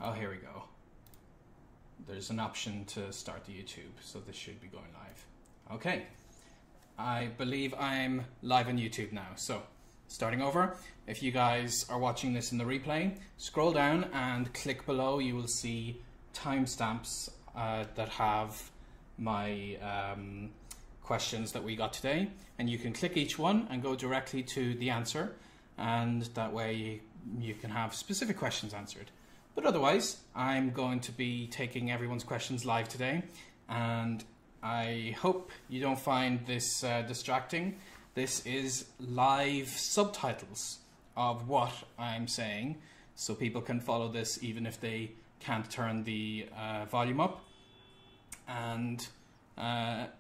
Oh, here we go. There's an option to start the YouTube, so this should be going live. Okay, I believe I'm live on YouTube now. So, starting over, if you guys are watching this in the replay, scroll down and click below. You will see timestamps that have my questions that we got today, and you can click each one and go directly to the answer, and that way you can have specific questions answered. But otherwise, I'm going to be taking everyone's questions live today, and I hope you don't find this distracting. This is live subtitles of what I'm saying, so people can follow this even if they can't turn the volume up. And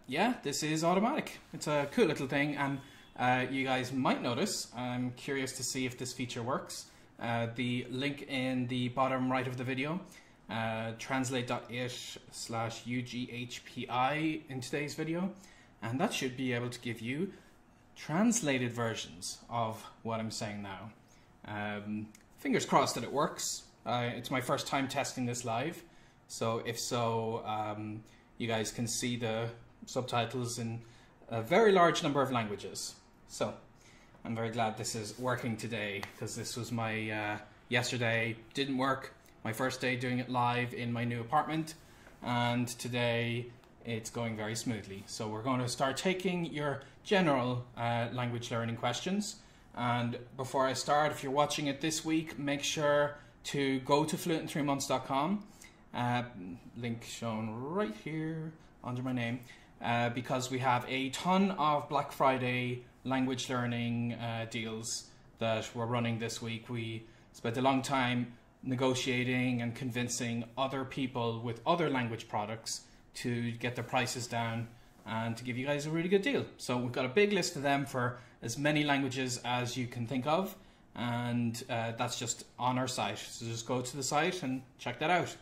yeah, this is automatic. It's a cool little thing, and you guys might notice, I'm curious to see if this feature works. The link in the bottom right of the video, translate.it/UGHPI in today's video, and that should be able to give you translated versions of what I'm saying now. Fingers crossed that it works. It's my first time testing this live, so if so, you guys can see the subtitles in a very large number of languages. So I'm very glad this is working today, because this was my yesterday didn't work, my first day doing it live in my new apartment, and today it's going very smoothly. So we're going to start taking your general language learning questions. And before I start, if you're watching it this week, make sure to go to fluent3months.com, link shown right here under my name, because we have a ton of Black Friday language learning deals that we're running this week. We spent a long time negotiating and convincing other people with other language products to get their prices down and to give you guys a really good deal. So we've got a big list of them for as many languages as you can think of, and that's just on our site. So just go to the site and check that out.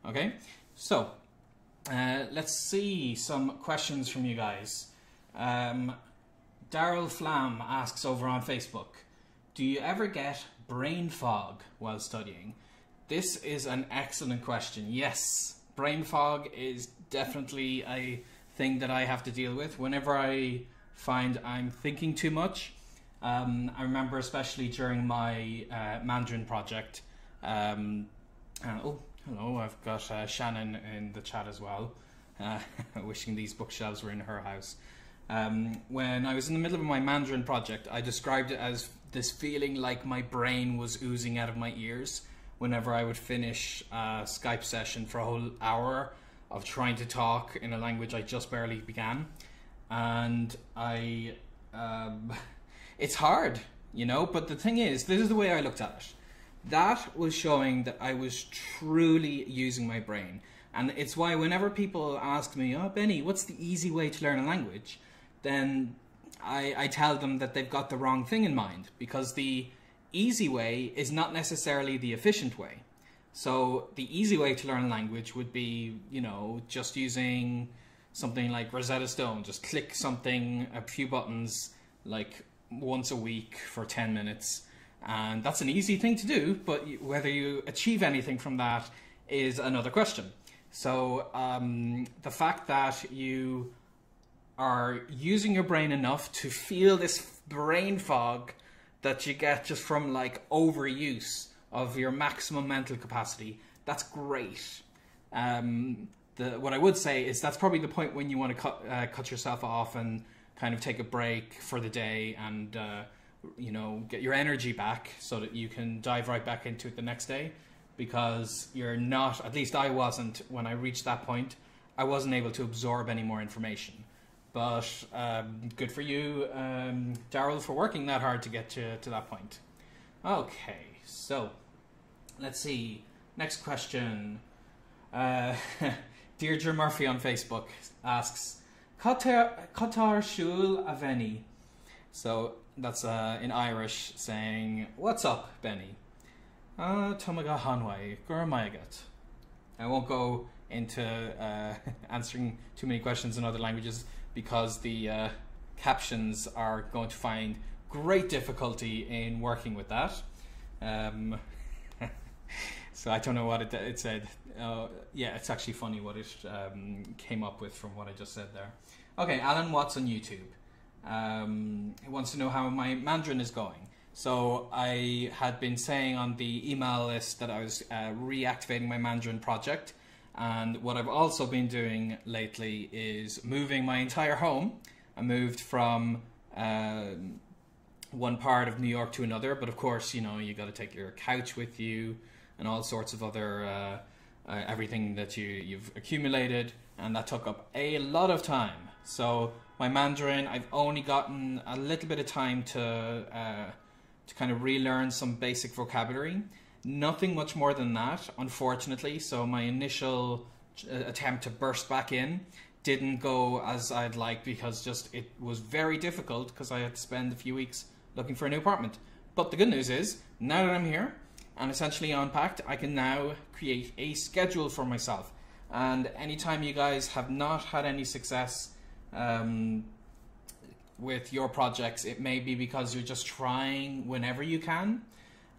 Okay, so let's see some questions from you guys. Daryl Flam asks over on Facebook, do you ever get brain fog while studying? This is an excellent question. Yes, brain fog is definitely a thing that I have to deal with whenever I find I'm thinking too much. I remember especially during my Mandarin project. Oh, hello, I've got Shannon in the chat as well, wishing these bookshelves were in her house. When I was in the middle of my Mandarin project, I described it as this feeling like my brain was oozing out of my ears whenever I would finish a Skype session for a whole hour of trying to talk in a language I just barely began. And it's hard, you know, but the thing is, this is the way I looked at it. That was showing that I was truly using my brain. And it's why whenever people ask me, oh, Benny, what's the easy way to learn a language? Then I tell them that they've got the wrong thing in mind, because the easy way is not necessarily the efficient way. So the easy way to learn a language would be, you know, just using something like Rosetta Stone. Just click something, a few buttons, like once a week for 10 minutes. And that's an easy thing to do, but whether you achieve anything from that is another question. So the fact that you are using your brain enough to feel this brain fog that you get just from like overuse of your maximum mental capacity, that's great. What I would say is that's probably the point when you want to cut yourself off and kind of take a break for the day and you know, get your energy back so that you can dive right back into it the next day, because you're not, at least I wasn't, when I reached that point, I wasn't able to absorb any more information. But good for you, Daryl, for working that hard to get to that point. Okay, so let's see. Next question. Deirdre Murphy on Facebook asks, Qatar Shul Aveni. So that's in Irish saying, what's up, Benny? Tomaga Hanway, Gurmayagat. I won't go into answering too many questions in other languages, because the captions are going to find great difficulty in working with that. So I don't know what it said. Yeah, it's actually funny what it came up with from what I just said there. Okay, Alan Watts on YouTube. He wants to know how my Mandarin is going. So I had been saying on the email list that I was reactivating my Mandarin project. And what I've also been doing lately is moving my entire home. I moved from one part of New York to another, but of course, you know, you got to take your couch with you and all sorts of other everything that you've accumulated, and that took up a lot of time. So my Mandarin, I've only gotten a little bit of time to kind of relearn some basic vocabulary. Nothing much more than that, unfortunately. So my initial attempt to burst back in didn't go as I'd like, because just it was very difficult because I had to spend a few weeks looking for a new apartment. But the good news is, now that I'm here and essentially unpacked, I can now create a schedule for myself. And anytime you guys have not had any success with your projects, it may be because you're just trying whenever you can.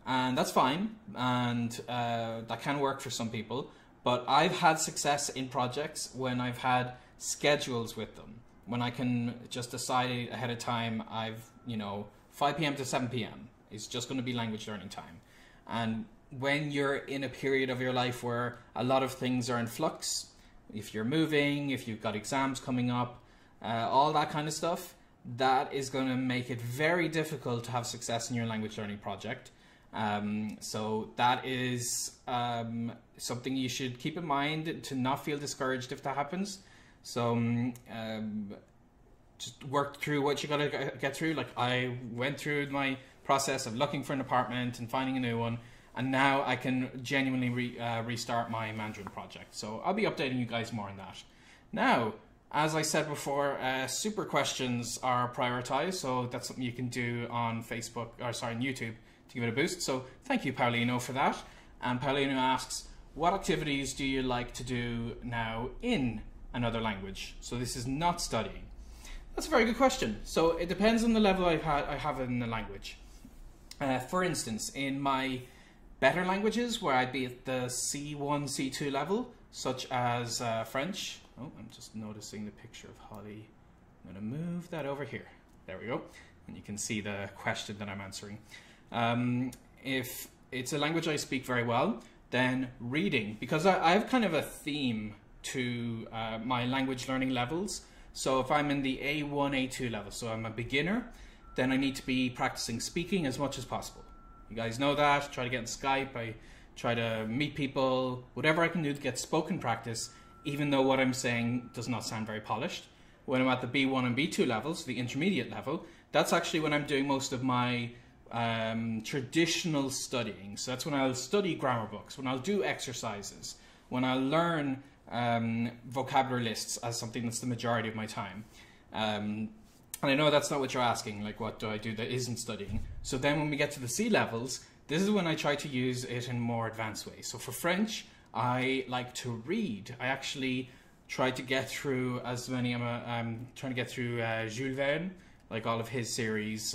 And that's fine, and that can work for some people. But I've had success in projects when I've had schedules with them, when I can just decide ahead of time, 5 p.m. to 7 p.m. is just going to be language learning time. And when you're in a period of your life where a lot of things are in flux, if you're moving, if you've got exams coming up, all that kind of stuff, that is going to make it very difficult to have success in your language learning project. So that is something you should keep in mind, to not feel discouraged if that happens. So just work through what you got to get through. Like, I went through my process of looking for an apartment and finding a new one, and now I can genuinely restart my Mandarin project. So I'll be updating you guys more on that. Now, as I said before, super questions are prioritized, so that's something you can do on Facebook, or sorry, on YouTube, to give it a boost. So thank you, Paulino, for that. And Paulino asks, what activities do you like to do now in another language? So this is not studying. That's a very good question. So it depends on the level I have in the language. For instance, in my better languages, where I'd be at the C1, C2 level, such as French. Oh, I'm just noticing the picture of Holly. I'm going to move that over here. There we go. And you can see the question that I'm answering. If it's a language I speak very well, then reading, because I have kind of a theme to my language learning levels. So if I'm in the A1, A2 level, so I'm a beginner, then I need to be practicing speaking as much as possible. You guys know that. Try to get on Skype. I try to meet people, whatever I can do to get spoken practice, even though what I'm saying does not sound very polished. When I'm at the B1 and B2 levels, the intermediate level, that's actually when I'm doing most of my traditional studying. So that's when I'll study grammar books, when I'll do exercises, when I'll learn vocabulary lists as something that's the majority of my time. And I know that's not what you're asking, like what do I do that isn't studying. So then when we get to the C levels, this is when I try to use it in more advanced ways. So for French, I like to read. I actually try to get through as many, I'm trying to get through Jules Verne, like all of his series,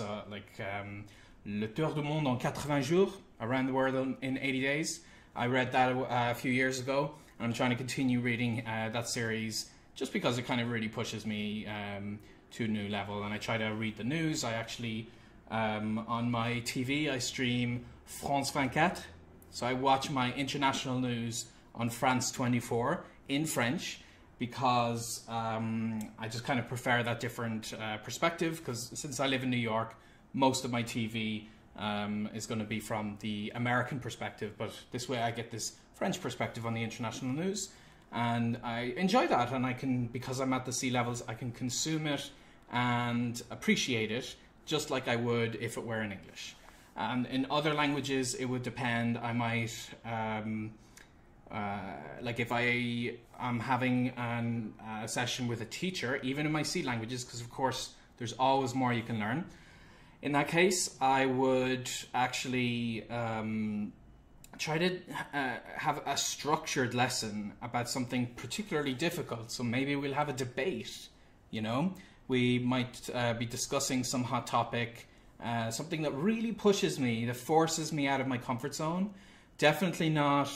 Le Tour du Monde en 80 jours, Around the World in 80 Days. I read that a few years ago, and I'm trying to continue reading that series just because it kind of really pushes me to a new level. And I try to read the news. I actually, on my TV, I stream France 24. So I watch my international news on France 24 in French, because I just kind of prefer that different perspective, because since I live in New York, most of my TV is going to be from the American perspective, but this way I get this French perspective on the international news, and I enjoy that. And I can, because I'm at the C levels, I can consume it and appreciate it just like I would if it were in English. And in other languages, it would depend. I might, like if I am having a session with a teacher, even in my C languages, because of course there's always more you can learn. In that case, I would actually try to have a structured lesson about something particularly difficult. So maybe we'll have a debate, you know? We might be discussing some hot topic, something that really pushes me, that forces me out of my comfort zone, Definitely not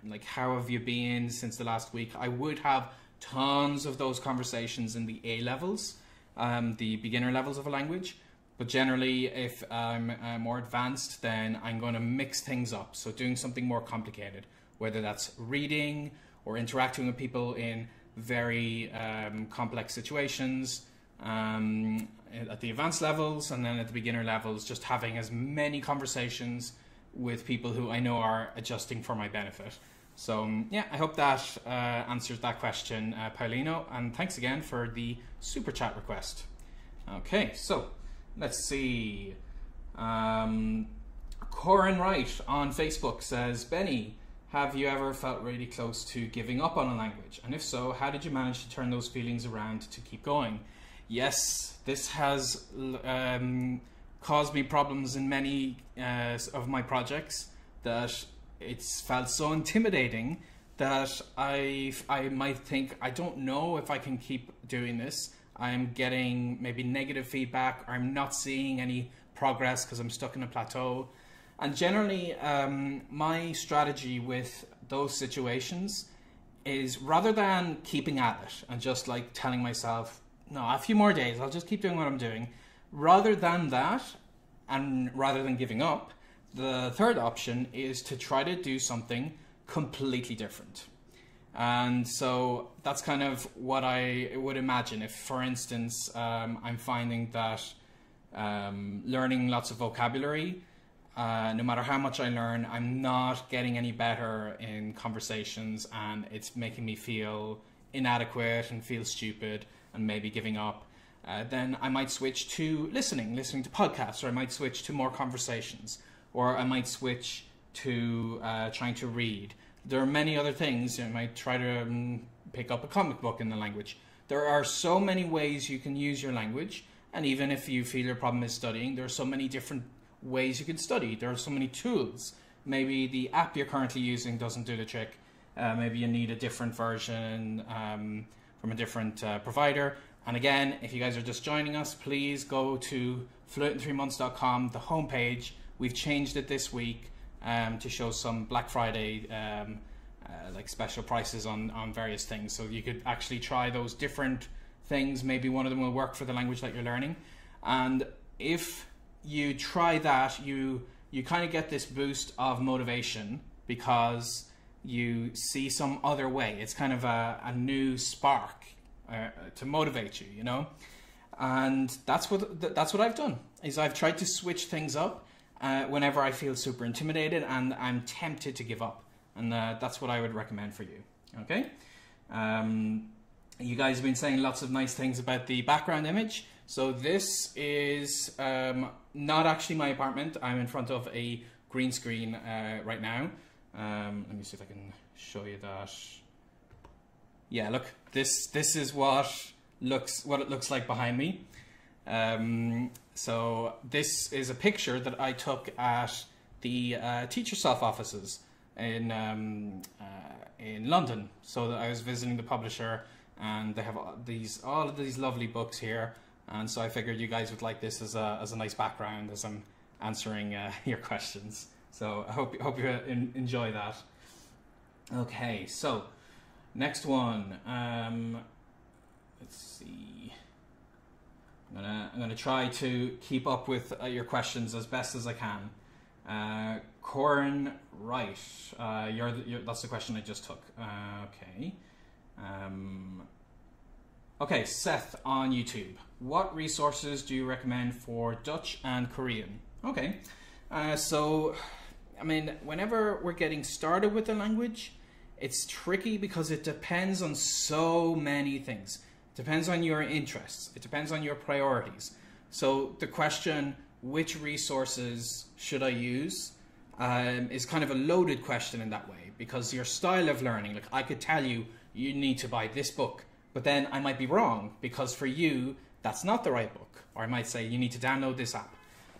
like, how have you been since the last week? I would have tons of those conversations in the A levels, the beginner levels of a language. But generally, if I'm more advanced, then I'm going to mix things up. So doing something more complicated, whether that's reading or interacting with people in very complex situations, at the advanced levels, and then at the beginner levels, just having as many conversations with people who I know are adjusting for my benefit. So yeah, I hope that answers that question, Paulino, and thanks again for the super chat request. Okay, so let's see. Corin Wright on Facebook says, Benny, have you ever felt really close to giving up on a language? And if so, how did you manage to turn those feelings around to keep going? Yes, this has caused me problems in many of my projects, that it's felt so intimidating that I might think, I don't know if I can keep doing this. I'm getting maybe negative feedback, or I'm not seeing any progress because I'm stuck in a plateau. And generally, my strategy with those situations is, rather than keeping at it and just like telling myself, no, a few more days, I'll just keep doing what I'm doing, rather than that, and rather than giving up, the third option is to try to do something completely different. And so that's kind of what I would imagine if, for instance, I'm finding that learning lots of vocabulary, no matter how much I learn, I'm not getting any better in conversations, and it's making me feel inadequate and feel stupid and maybe giving up. Then I might switch to listening to podcasts, or I might switch to more conversations, or I might switch to trying to read. There are many other things. You might try to pick up a comic book in the language. There are so many ways you can use your language, and even if you feel your problem is studying, there are so many different ways you can study. There are so many tools. Maybe the app you're currently using doesn't do the trick. Maybe you need a different version from a different provider. And again, if you guys are just joining us, please go to fluent3months.com, the homepage. We've changed it this week to show some Black Friday like special prices on various things. So you could actually try those different things. Maybe one of them will work for the language that you're learning. And if you try that, you kind of get this boost of motivation because you see some other way. It's kind of a new spark to motivate you, you know. And that's what I've done, is I've tried to switch things up whenever I feel super intimidated and I'm tempted to give up. And that's what I would recommend for you. Okay. You guys have been saying lots of nice things about the background image. So this is not actually my apartment. I'm in front of a green screen right now. Let me see if I can show you that. Yeah, look, this is what it looks like behind me. So this is a picture that I took at the teacher self offices in London. So that I was visiting the publisher, and they have all of these lovely books here. And so I figured you guys would like this as a nice background as I'm answering your questions. So I hope you enjoy that. Okay, so next one. Let's see. I'm gonna try to keep up with your questions as best as I can. Corin Wright, that's the question I just took. Okay. Okay, Seth on YouTube. What resources do you recommend for Dutch and Korean? Okay, so, I mean, whenever we're getting started with the language, it's tricky because it depends on so many things. It depends on your interests. It depends on your priorities. So the question, which resources should I use, is kind of a loaded question in that way, because your style of learning, like I could tell you, you need to buy this book, but then I might be wrong because for you, that's not the right book. Or I might say you need to download this app.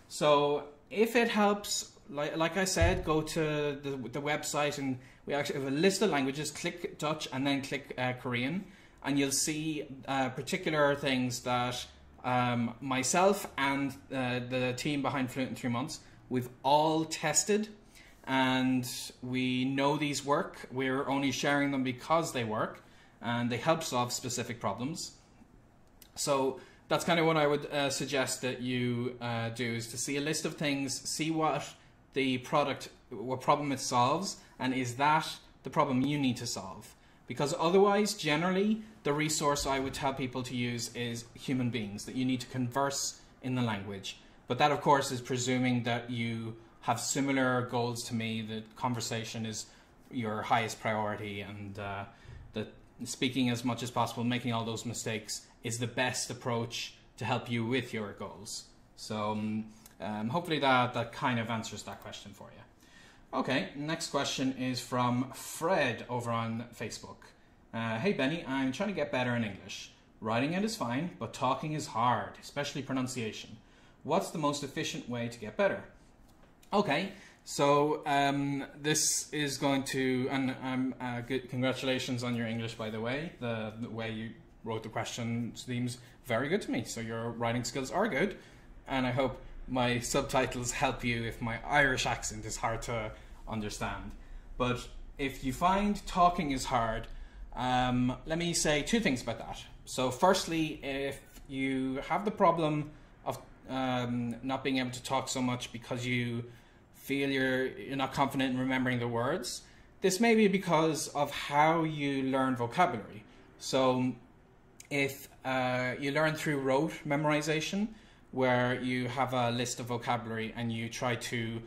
So if it helps, like I said, go to the website, and we actually have a list of languages. Click Dutch and then click Korean, and you'll see particular things that myself and the team behind Fluent in 3 months, we've all tested. and we know these work. We're only sharing them because they work and they help solve specific problems. So that's kind of what I would suggest that you do, is to see a list of things, see what problem it solves, and is that the problem you need to solve. Because otherwise, generally, the resource I would tell people to use is human beings, that you need to converse in the language. But that, of course, is presuming that you have similar goals to me, that conversation is your highest priority, and that speaking as much as possible, making all those mistakes, is the best approach to help you with your goals. So hopefully that kind of answers that question for you. Okay, next question is from Fred over on Facebook. Hey Benny, I'm trying to get better in English. Writing it is fine, but talking is hard, especially pronunciation. What's the most efficient way to get better? Okay, so this is going to, and good, congratulations on your English, by the way. The way you wrote the question seems very good to me. So your writing skills are good, and I hope my subtitles help you if my Irish accent is hard to understand. But if you find talking is hard, let me say two things about that. So firstly, if you have the problem of not being able to talk so much because you feel you're not confident in remembering the words, this may be because of how you learn vocabulary. So if you learn through rote memorization, where you have a list of vocabulary and you try to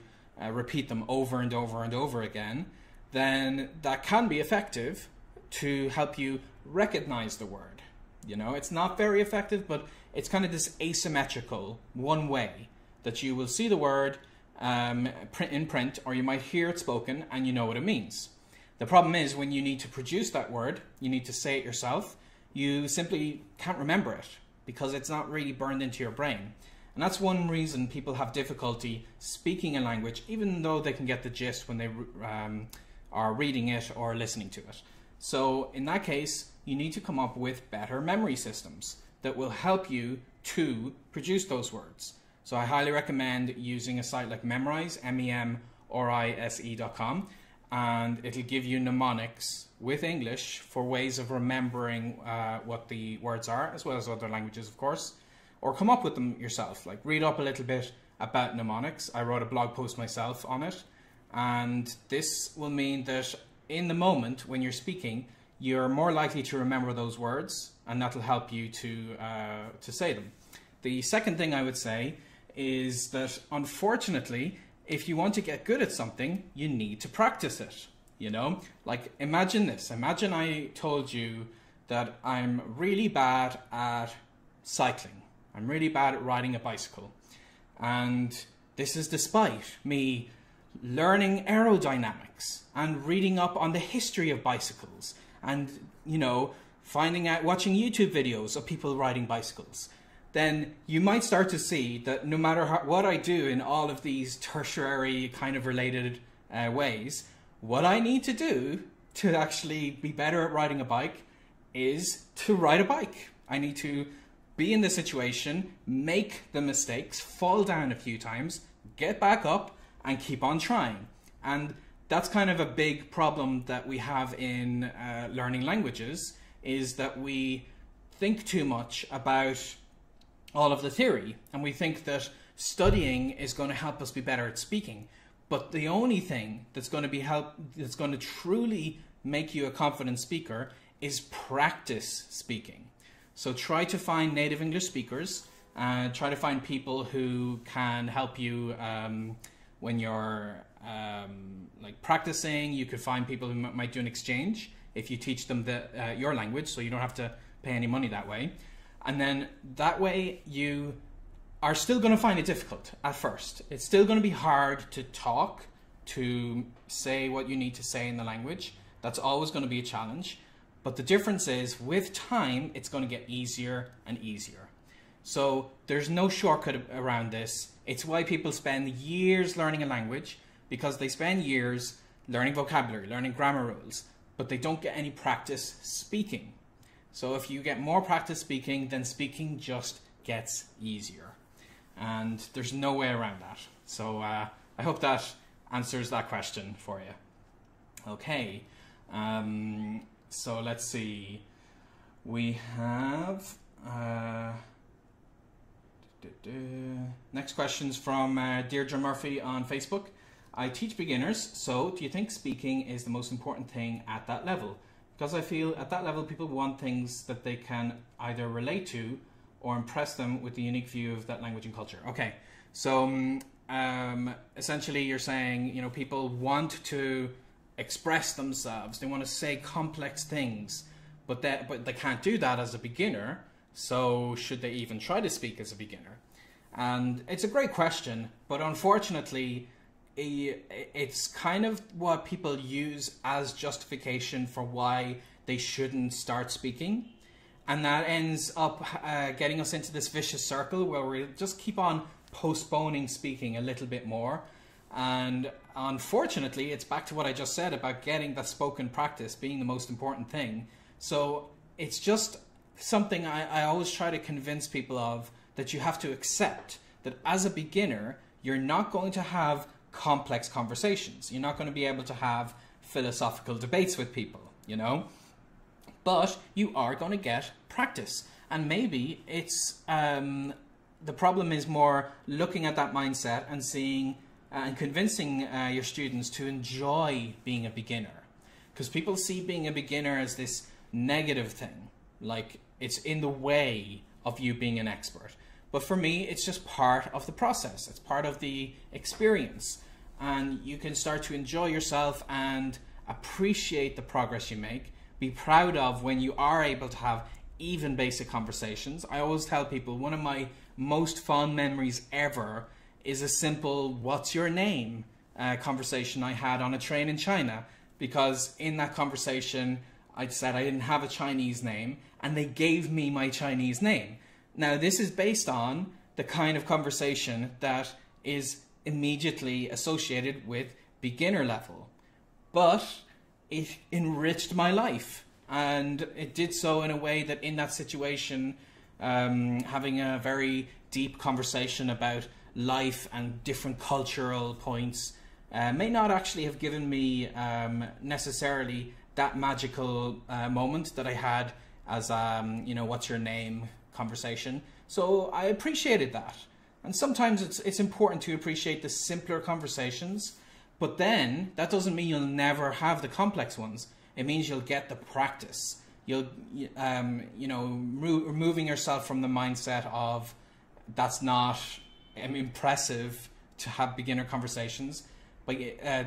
repeat them over and over and over again, then that can be effective to help you recognize the word. You know, it's not very effective, but it's kind of this asymmetrical one way that you will see the word in print, or you might hear it spoken and you know what it means. The problem is when you need to produce that word, you need to say it yourself, you simply can't remember it because it's not really burned into your brain. And that's one reason people have difficulty speaking a language, even though they can get the gist when they are reading it or listening to it. So in that case, you need to come up with better memory systems that will help you to produce those words. So I highly recommend using a site like Memrise, MEMORISE.com, and it'll give you mnemonics with English for ways of remembering what the words are, as well as other languages, of course, or come up with them yourself. Like read up a little bit about mnemonics. I wrote a blog post myself on it, and this will mean that in the moment when you're speaking, you're more likely to remember those words, and that'll help you to say them. The second thing I would say is that, unfortunately, if you want to get good at something, you need to practice it. You know, like imagine this. Imagine I told you that I'm really bad at cycling. I'm really bad at riding a bicycle. And this is despite me learning aerodynamics and reading up on the history of bicycles and, you know, finding out, watching YouTube videos of people riding bicycles. Then you might start to see that no matter what I do in all of these tertiary kind of related ways, what I need to do to actually be better at riding a bike is to ride a bike. I need to be in the situation, make the mistakes, fall down a few times, get back up and keep on trying. And that's kind of a big problem that we have in learning languages, is that we think too much about all of the theory, and we think that studying is going to help us be better at speaking. But the only thing that's going to truly make you a confident speaker is practice speaking. So try to find native English speakers, try to find people who can help you when you're like practicing. You could find people who might do an exchange if you teach them your language, so you don't have to pay any money that way. And then that way you are still going to find it difficult at first. It's still going to be hard to talk, to say what you need to say in the language. That's always going to be a challenge. But the difference is, with time, it's going to get easier and easier. So there's no shortcut around this. It's why people spend years learning a language, because they spend years learning vocabulary, learning grammar rules, but they don't get any practice speaking. So if you get more practice speaking, then speaking just gets easier. And there's no way around that. So I hope that answers that question for you. Okay, so let's see. We have next questions from Deirdre Murphy on Facebook. I teach beginners, so do you think speaking is the most important thing at that level? Because I feel at that level people want things that they can either relate to or impress them with the unique view of that language and culture. Okay, so essentially you're saying, you know, people want to express themselves, they want to say complex things, but they can't do that as a beginner, so should they even try to speak as a beginner? And it's a great question, but unfortunately it's kind of what people use as justification for why they shouldn't start speaking. And that ends up getting us into this vicious circle where we just keep on postponing speaking a little bit more. And unfortunately, it's back to what I just said about getting that spoken practice being the most important thing. So it's just something I always try to convince people of, that you have to accept that as a beginner, you're not going to have complex conversations. You're not going to be able to have philosophical debates with people, you know? But you are going to get practice. And maybe it's, the problem is more looking at that mindset and seeing and convincing your students to enjoy being a beginner. Because people see being a beginner as this negative thing, like it's in the way of you being an expert. But for me, it's just part of the process. It's part of the experience. And you can start to enjoy yourself and appreciate the progress you make. Be proud of when you are able to have even basic conversations. I always tell people one of my most fond memories ever is a simple "what's your name?" conversation I had on a train in China. Because in that conversation, I said I didn't have a Chinese name, and they gave me my Chinese name. Now, this is based on the kind of conversation that is immediately associated with beginner level. But it enriched my life, and it did so in a way that in that situation, having a very deep conversation about life and different cultural points may not actually have given me necessarily that magical moment that I had as you know, what's your name conversation. So I appreciated that. And sometimes it's important to appreciate the simpler conversations, but then that doesn't mean you'll never have the complex ones. It means you'll get the practice. You'll, you know, removing yourself from the mindset of that's not impressive to have beginner conversations, but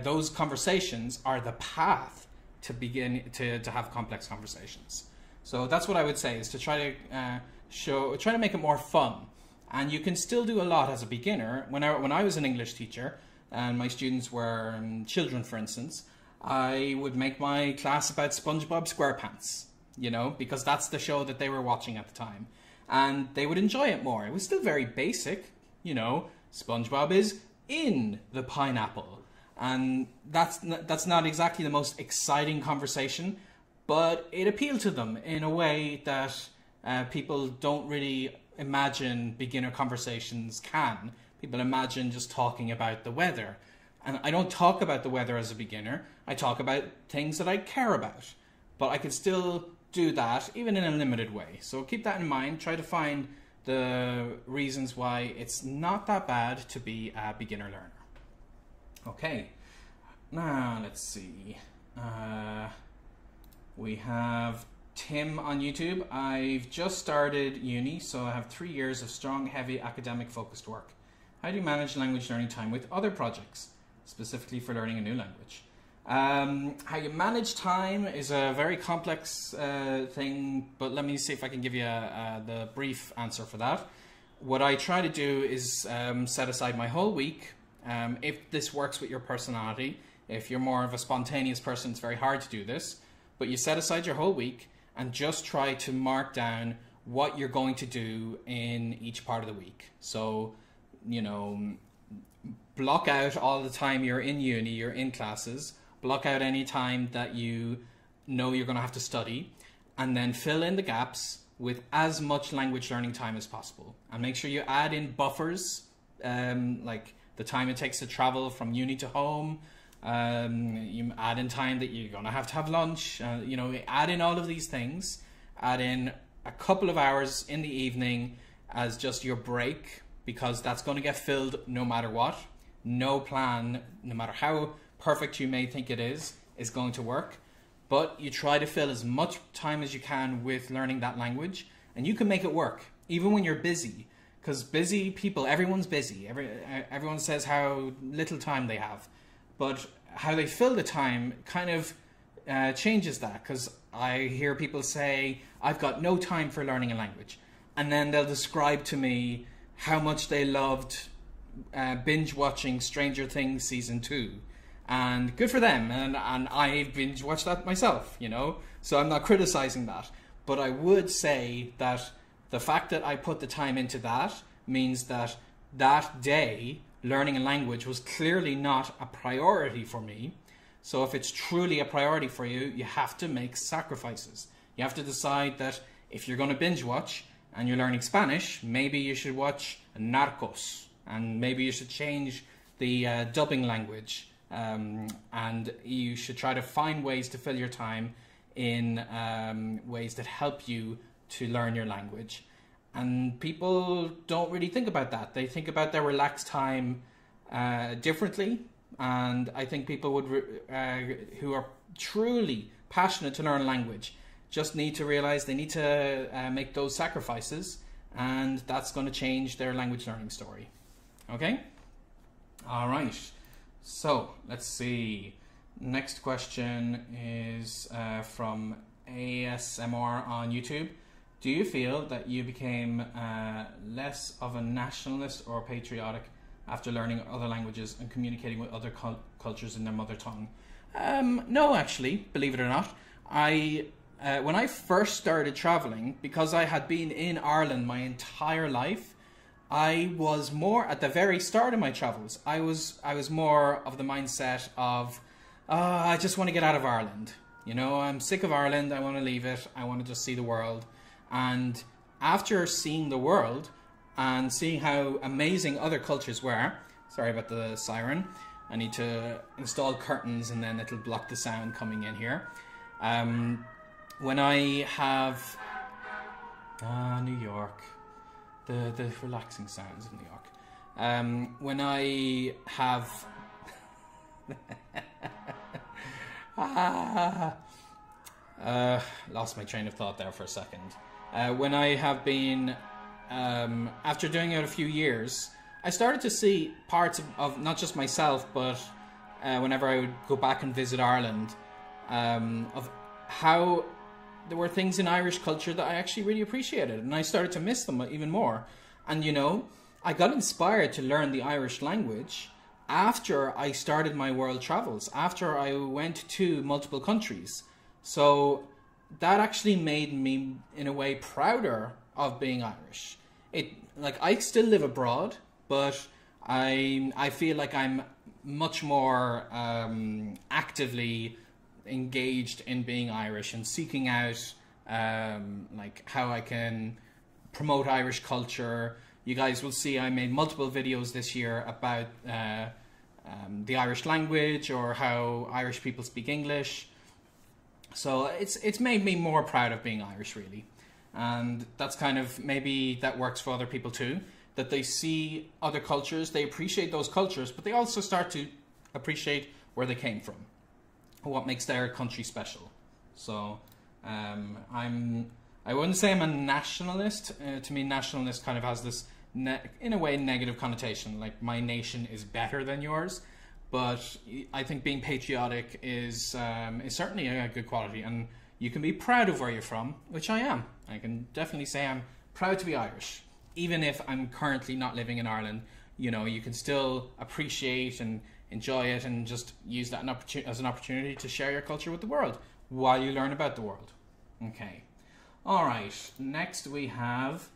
those conversations are the path to begin to have complex conversations. So that's what I would say, is to try to make it more fun. And you can still do a lot as a beginner. When I was an English teacher and my students were children, for instance, I would make my class about SpongeBob SquarePants, you know, because that's the show that they were watching at the time. And they would enjoy it more. It was still very basic, you know, SpongeBob is in the pineapple. And that's not exactly the most exciting conversation, but it appealed to them in a way that people don't really imagine beginner conversations can. People imagine just talking about the weather. And I don't talk about the weather as a beginner. I talk about things that I care about. But I can still do that, even in a limited way. So keep that in mind. Try to find the reasons why it's not that bad to be a beginner learner. Okay, now let's see. We have Tim on YouTube. I've just started uni, so I have 3 years of strong, heavy, academic focused work. How do you manage language learning time with other projects, specifically for learning a new language? How you manage time is a very complex thing, but let me see if I can give you the brief answer for that. What I try to do is set aside my whole week. If this works with your personality, if you're more of a spontaneous person, it's very hard to do this, but you set aside your whole week and just try to mark down what you're going to do in each part of the week. So, you know, block out all the time you're in uni, you're in classes, block out any time that you know you're going to have to study, and then fill in the gaps with as much language learning time as possible. And make sure you add in buffers, like the time it takes to travel from uni to home. You add in time that you're going to have lunch. You know, add in all of these things. Add in a couple of hours in the evening as just your break, because that's going to get filled no matter what. No plan, no matter how perfect you may think it is going to work. But you try to fill as much time as you can with learning that language, and you can make it work, even when you're busy. Because busy people, everyone's busy. Everyone says how little time they have. But how they fill the time kind of changes that. Because I hear people say, I've got no time for learning a language. And then they'll describe to me how much they loved binge watching Stranger Things Season 2. And good for them, and I've binge watched that myself, you know, so I'm not criticizing that. But I would say that the fact that I put the time into that means that that day learning a language was clearly not a priority for me. So if it's truly a priority for you, you have to make sacrifices. You have to decide that if you're going to binge watch and you're learning Spanish, maybe you should watch Narcos, and maybe you should change the dubbing language. And you should try to find ways to fill your time in ways that help you to learn your language. And people don't really think about that. They think about their relaxed time differently. And I think people would who are truly passionate to learn a language just need to realize they need to make those sacrifices, and that's going to change their language learning story. Okay? All right. So, let's see. Next question is from ASMR on YouTube. Do you feel that you became less of a nationalist or patriotic after learning other languages and communicating with other cultures in their mother tongue? No, actually, believe it or not. When I first started traveling, because I had been in Ireland my entire life, I was more, at the very start of my travels, I was more of the mindset of, I just want to get out of Ireland. You know, I'm sick of Ireland, I want to leave it, I want to just see the world. And after seeing the world and seeing how amazing other cultures were, sorry about the siren, I need to install curtains and then it'll block the sound coming in here. When I have, New York. The relaxing sounds of New York. When I have lost my train of thought there for a second. When I have been, after doing it a few years, I started to see parts of not just myself, but whenever I would go back and visit Ireland, of how there were things in Irish culture that I actually really appreciated, and I started to miss them even more. And you know, I got inspired to learn the Irish language after I started my world travels, after I went to multiple countries. So that actually made me, in a way, prouder of being Irish. I still live abroad, but I feel like I'm much more actively engaged in being Irish and seeking out like how I can promote Irish culture. You guys will see I made multiple videos this year about the Irish language, or how Irish people speak English. So it's made me more proud of being Irish, really. And that's kind of, maybe that works for other people too, that they see other cultures, they appreciate those cultures, but they also start to appreciate where they came from, what makes their country special. So I wouldn't say I'm a nationalist. To me, nationalist kind of has this, in a way, negative connotation, like my nation is better than yours. But I think being patriotic is certainly a good quality, and you can be proud of where you're from, which I am. I can definitely say I'm proud to be Irish, even if I'm currently not living in Ireland. You know, you can still appreciate and enjoy it, and just use that as an opportunity to share your culture with the world while you learn about the world. Okay. All right. Next we have,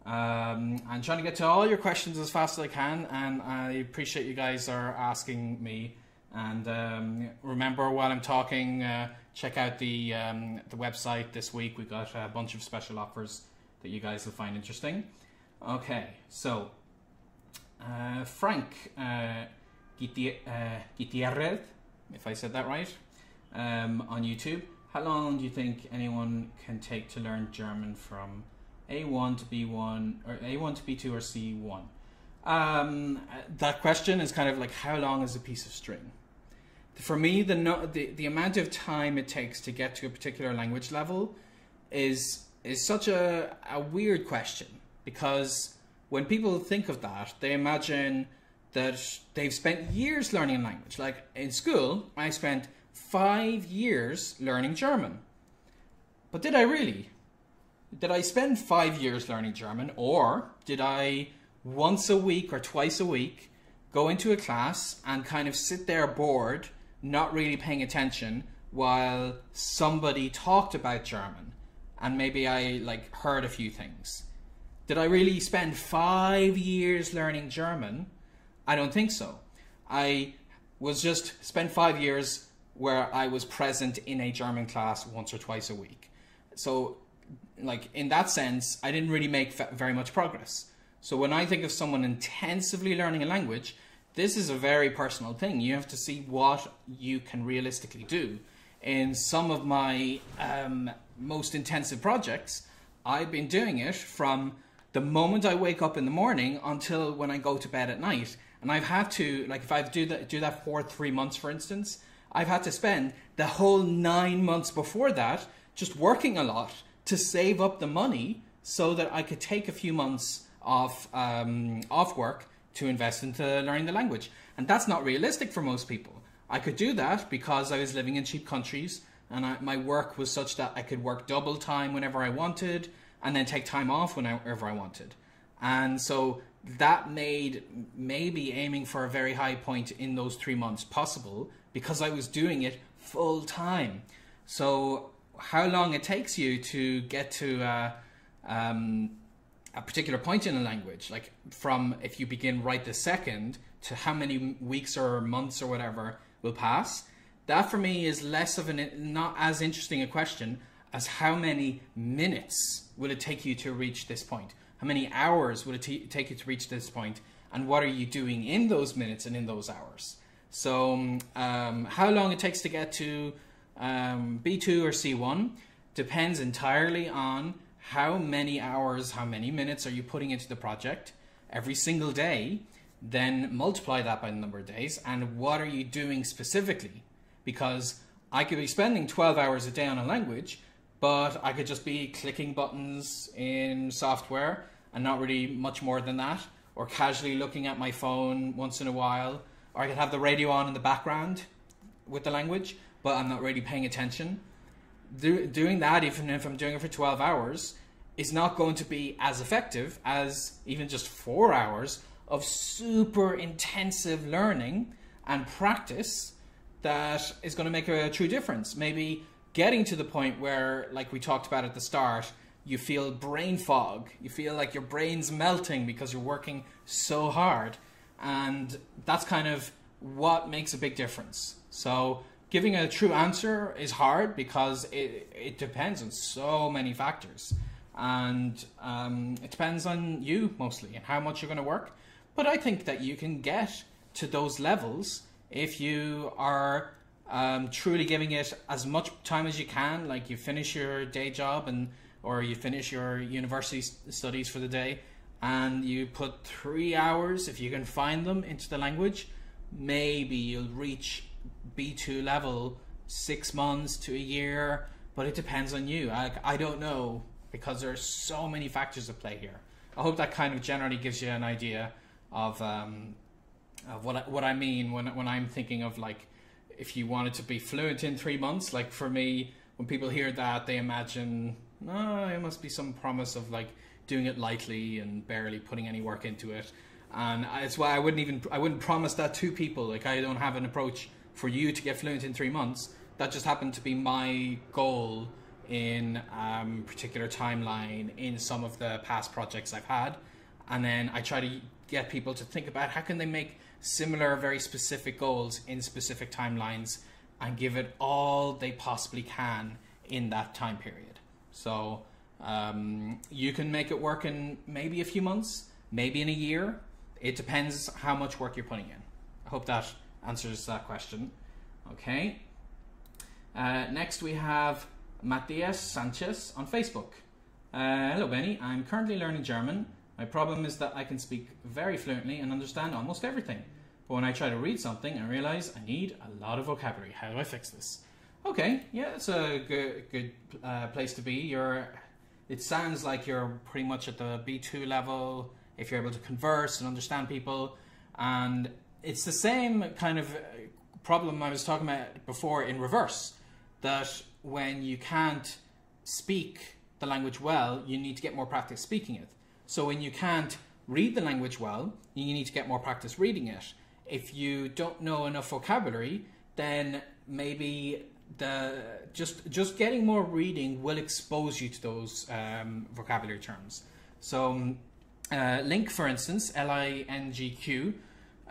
I'm trying to get to all your questions as fast as I can, and I appreciate you guys are asking me. And remember, while I'm talking, check out the website this week. We've got a bunch of special offers that you guys will find interesting. Okay, so Frank Gutierrez, if I said that right, on YouTube. How long do you think anyone can take to learn German from A1 to B1, or A1 to B2 or C1? That question is kind of like, how long is a piece of string? For me, the amount of time it takes to get to a particular language level is such a weird question, because when people think of that, they imagine that they've spent years learning a language. Like in school, I spent 5 years learning German. But did I really? Did I spend 5 years learning German, or did I once a week or twice a week go into a class and kind of sit there bored, not really paying attention, while somebody talked about German and maybe I like heard a few things? Did I really spend 5 years learning German? I don't think so. I was just spent 5 years where I was present in a German class once or twice a week. So like in that sense, I didn't really make very much progress. So when I think of someone intensively learning a language, this is a very personal thing. You have to see what you can realistically do. In some of my most intensive projects, I've been doing it from the moment I wake up in the morning until when I go to bed at night. And I've had to, like if I do that for 3 months, for instance, I've had to spend the whole 9 months before that just working a lot to save up the money so that I could take a few months off work to invest into learning the language. And that's not realistic for most people. I could do that because I was living in cheap countries, and my work was such that I could work double time whenever I wanted and then take time off whenever I wanted. And so that made maybe aiming for a very high point in those 3 months possible because I was doing it full time. So how long it takes you to get to a particular point in a language, like from if you begin right this second to how many weeks or months or whatever will pass, that for me is less of not as interesting a question as how many minutes will it take you to reach this point? How many hours will it take you to reach this point? And what are you doing in those minutes and in those hours? So how long it takes to get to B2 or C1 depends entirely on how many hours, how many minutes are you putting into the project every single day, then multiply that by the number of days, and what are you doing specifically? Because I could be spending 12 hours a day on a language, but I could just be clicking buttons in software and not really much more than that, or casually looking at my phone once in a while, or I could have the radio on in the background with the language, but I'm not really paying attention. Doing that, even if I'm doing it for 12 hours, is not going to be as effective as even just 4 hours of super intensive learning and practice that is going to make a true difference. Maybe getting to the point where, like we talked about at the start, you feel brain fog. You feel like your brain's melting because you're working so hard. And that's kind of what makes a big difference. So giving a true answer is hard because it depends on so many factors. And it depends on you mostly and how much you're going to work. But I think that you can get to those levels if you are truly giving it as much time as you can. Like you finish your day job or you finish your university studies for the day and you put 3 hours, if you can find them, into the language, maybe you'll reach B2 level 6 months to a year, but it depends on you. I don't know, because there are so many factors at play here. I hope that kind of generally gives you an idea of what I mean when I'm thinking of, like, if you wanted to be fluent in 3 months. Like for me, when people hear that, they imagine, oh, it must be some promise of like doing it lightly and barely putting any work into it. And it's why I wouldn't promise that to people. Like, I don't have an approach for you to get fluent in 3 months. That just happened to be my goal in particular timeline in some of the past projects I've had. And then I try to get people to think about how can they make similar, very specific goals in specific timelines and give it all they possibly can in that time period. So you can make it work in maybe a few months, maybe in a year. It depends how much work you're putting in. I hope that answers that question. Okay. Next we have Matias Sanchez on Facebook. Hello Benny, I'm currently learning German. My problem is that I can speak very fluently and understand almost everything. But when I try to read something, I realize I need a lot of vocabulary. How do I fix this? Okay, yeah, it's a good place to be. It sounds like you're pretty much at the B2 level if you're able to converse and understand people. And it's the same kind of problem I was talking about before in reverse. That when you can't speak the language well, you need to get more practice speaking it. So when you can't read the language well, you need to get more practice reading it. If you don't know enough vocabulary, then maybe just getting more reading will expose you to those vocabulary terms. So Link, for instance, LINGQ,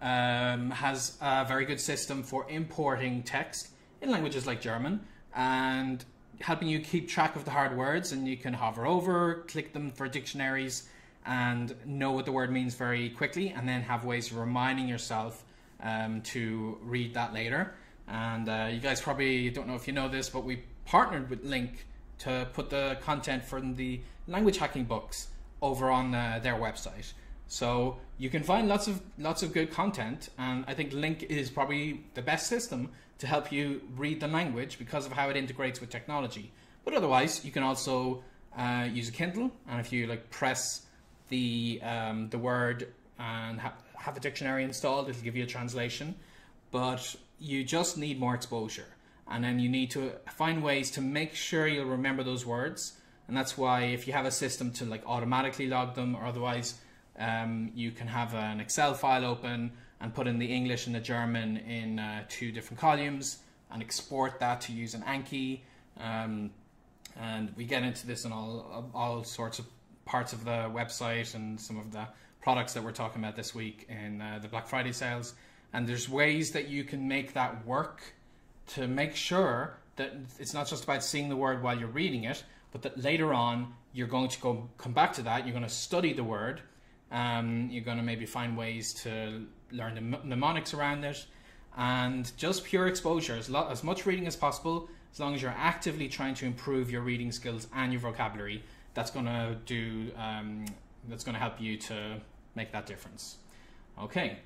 has a very good system for importing text in languages like German and helping you keep track of the hard words, and you can hover over, click them for dictionaries and know what the word means very quickly, and then have ways of reminding yourself to read that later. And you guys probably don't know if you know this, but we partnered with Link to put the content from the language hacking books over on their website. So you can find lots of good content, and I think Link is probably the best system to help you read the language because of how it integrates with technology. But otherwise, you can also use a Kindle, and if you like press the word and have a dictionary installed, it'll give you a translation. But you just need more exposure, and then you need to find ways to make sure you'll remember those words. And that's why if you have a system to like automatically log them, or otherwise you can have an Excel file open and put in the English and the German in 2 different columns and export that to use an Anki. And we get into this in all sorts of parts of the website and some of the products that we're talking about this week in the Black Friday sales. And there's ways that you can make that work to make sure that it's not just about seeing the word while you're reading it, but that later on you're going to come back to that, you're going to study the word, you're going to maybe find ways to learn the mnemonics around it, and just pure exposure, as much reading as possible, as long as you're actively trying to improve your reading skills and your vocabulary. That's going to help you to make that difference. Okay.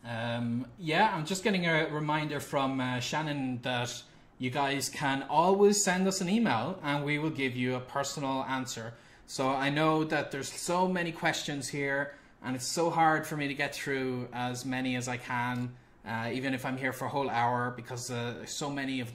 Yeah, I'm just getting a reminder from Shannon that you guys can always send us an email and we will give you a personal answer. So I know that there's so many questions here, and it's so hard for me to get through as many as I can, even if I'm here for a whole hour, because so many of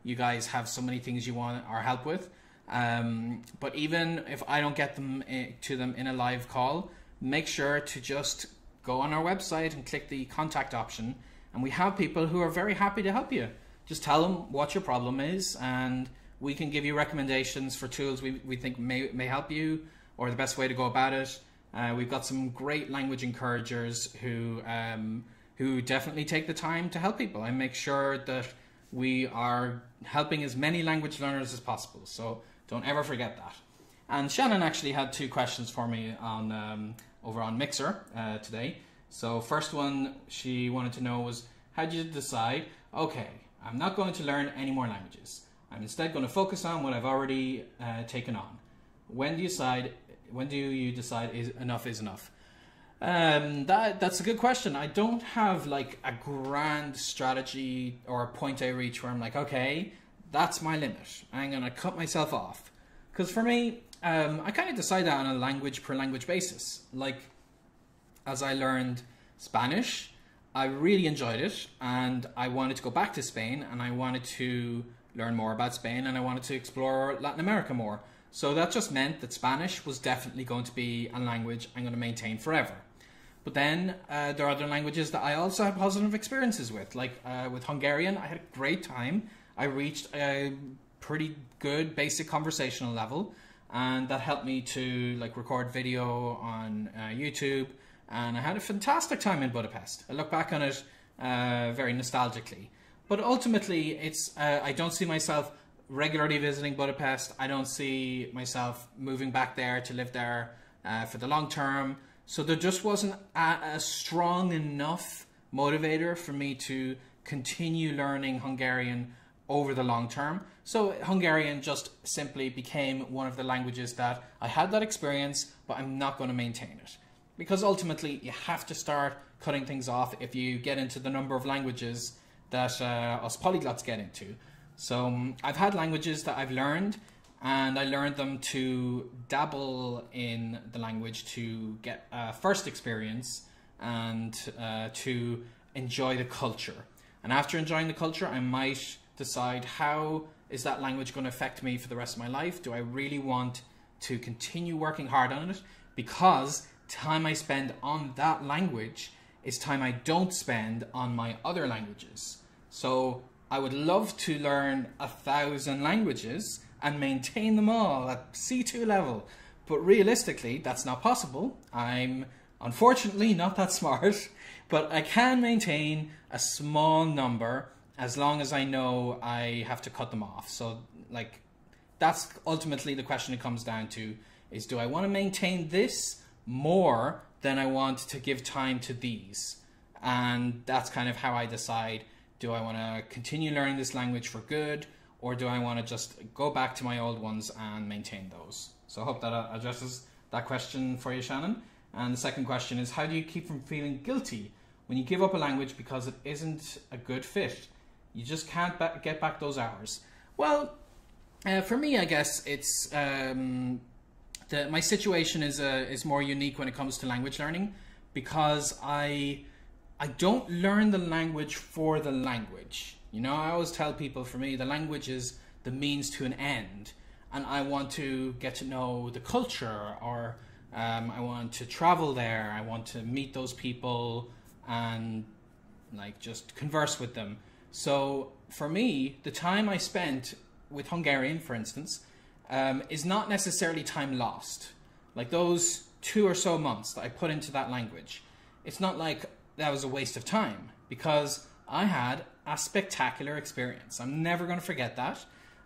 you guys have so many things you want our help with. But even if I don't get them to them in a live call, make sure to just go on our website and click the contact option, and we have people who are very happy to help you. Just tell them what your problem is, and we can give you recommendations for tools we think may help you, or the best way to go about it. We've got some great language encouragers who definitely take the time to help people and make sure that we are helping as many language learners as possible. So don't ever forget that. And Shannon actually had 2 questions for me on over on Mixer today. So first one she wanted to know was, how did you decide, okay, I'm not going to learn any more languages. I'm instead going to focus on what I've already taken on. When do you decide enough is enough? That's a good question. I don't have like a grand strategy or a point I reach where I'm like, okay, that's my limit. I'm going to cut myself off. Because for me, I kind of decide that on a language per language basis. Like, as I learned Spanish, I really enjoyed it, and I wanted to go back to Spain, and I wanted to learn more about Spain, and I wanted to explore Latin America more. So that just meant that Spanish was definitely going to be a language I'm going to maintain forever. But then there are other languages that I also have positive experiences with. Like with Hungarian, I had a great time. I reached a pretty good basic conversational level, and that helped me to like record video on YouTube, and I had a fantastic time in Budapest. I look back on it very nostalgically. But ultimately, it's I don't see myself regularly visiting Budapest. I don't see myself moving back there to live there for the long term. So there just wasn't a strong enough motivator for me to continue learning Hungarian over the long term. So Hungarian just simply became one of the languages that I had that experience, but I'm not going to maintain it. Because ultimately you have to start cutting things off if you get into the number of languages that us polyglots get into. So I've had languages that I've learned, and I learned them to dabble in the language to get first experience and to enjoy the culture. And after enjoying the culture, I might decide, how is that language going to affect me for the rest of my life? Do I really want to continue working hard on it? Because time I spend on that language is time I don't spend on my other languages. So I would love to learn 1,000 languages and maintain them all at C2 level. But realistically, that's not possible. I'm unfortunately not that smart, but I can maintain a small number as long as I know I have to cut them off. So like, that's ultimately the question it comes down to, is do I want to maintain this more than I want to give time to these? And that's kind of how I decide, do I want to continue learning this language for good, or do I want to just go back to my old ones and maintain those? So I hope that addresses that question for you, Shannon. And the second question is, how do you keep from feeling guilty when you give up a language because it isn't a good fit? You just can't get back those hours. Well, for me, I guess it's my situation is more unique when it comes to language learning, because I don't learn the language for the language. You know, I always tell people, for me, the language is the means to an end, and I want to get to know the culture, or I want to travel there, I want to meet those people and like just converse with them. So for me, the time I spent with Hungarian, for instance, is not necessarily time lost. Like those 2 or so months that I put into that language, it's not like that was a waste of time, because I had a spectacular experience. I'm never going to forget that.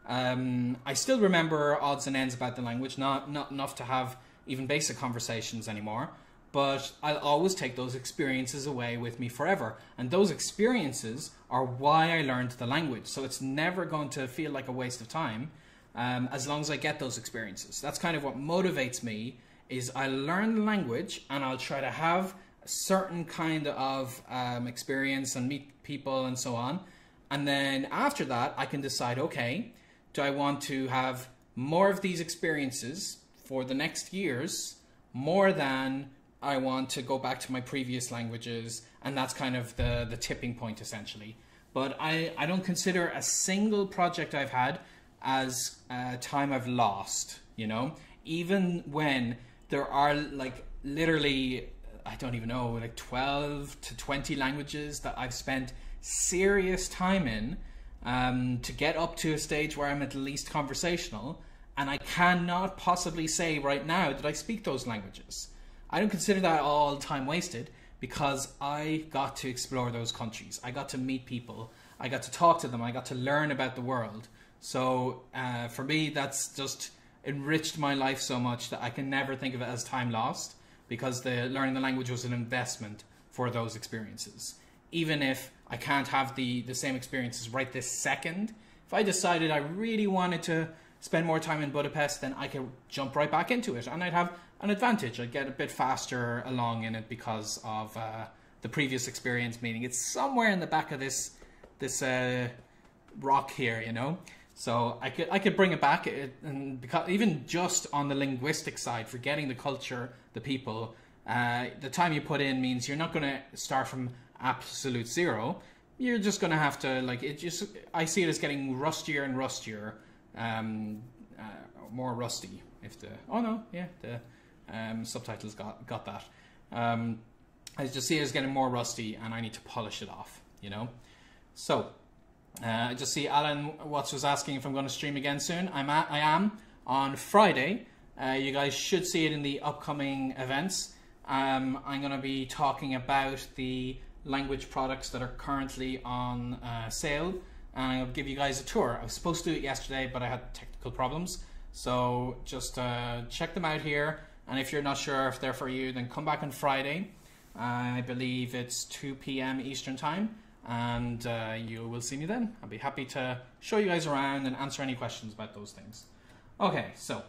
I still remember odds and ends about the language, not enough to have even basic conversations anymore, but I'll always take those experiences away with me forever. And those experiences are why I learned the language. So it's never going to feel like a waste of time as long as I get those experiences. That's kind of what motivates me, is I learn the language and I'll try to have a certain kind of experience and meet people and so on. And then after that, I can decide, okay, do I want to have more of these experiences for the next years, more than I want to go back to my previous languages? And that's kind of the tipping point, essentially. But I don't consider a single project I've had as time I've lost, you know? Even when there are like literally, I don't even know, like 12 to 20 languages that I've spent serious time in to get up to a stage where I'm at least conversational, and I cannot possibly say right now that I speak those languages. I don't consider that all time wasted, because I got to explore those countries. I got to meet people. I got to talk to them. I got to learn about the world. So for me, that's just enriched my life so much that I can never think of it as time lost, because learning the language was an investment for those experiences. Even if I can't have the same experiences right this second, if I decided I really wanted to spend more time in Budapest, then I could jump right back into it, and I'd have an advantage. I'd get a bit faster along in it because of the previous experience, meaning it's somewhere in the back of this rock here, you know. So I could bring it back, and because even just on the linguistic side, forgetting the culture, the people, the time you put in means you're not going to start from absolute zero. You're just going to have to, like, I see it as getting rustier and rustier, more rusty. If the subtitles got that. I just see it as getting more rusty, and I need to polish it off, you know. So I just see Alan Watts was asking if I'm going to stream again soon. I am on Friday. You guys should see it in the upcoming events. I'm going to be talking about the language products that are currently on sale, and I'll give you guys a tour. I was supposed to do it yesterday, but I had technical problems. So just check them out here. And if you're not sure if they're for you, then come back on Friday. I believe it's 2 p.m. Eastern Time, and you will see me then. I'll be happy to show you guys around and answer any questions about those things. Okay, so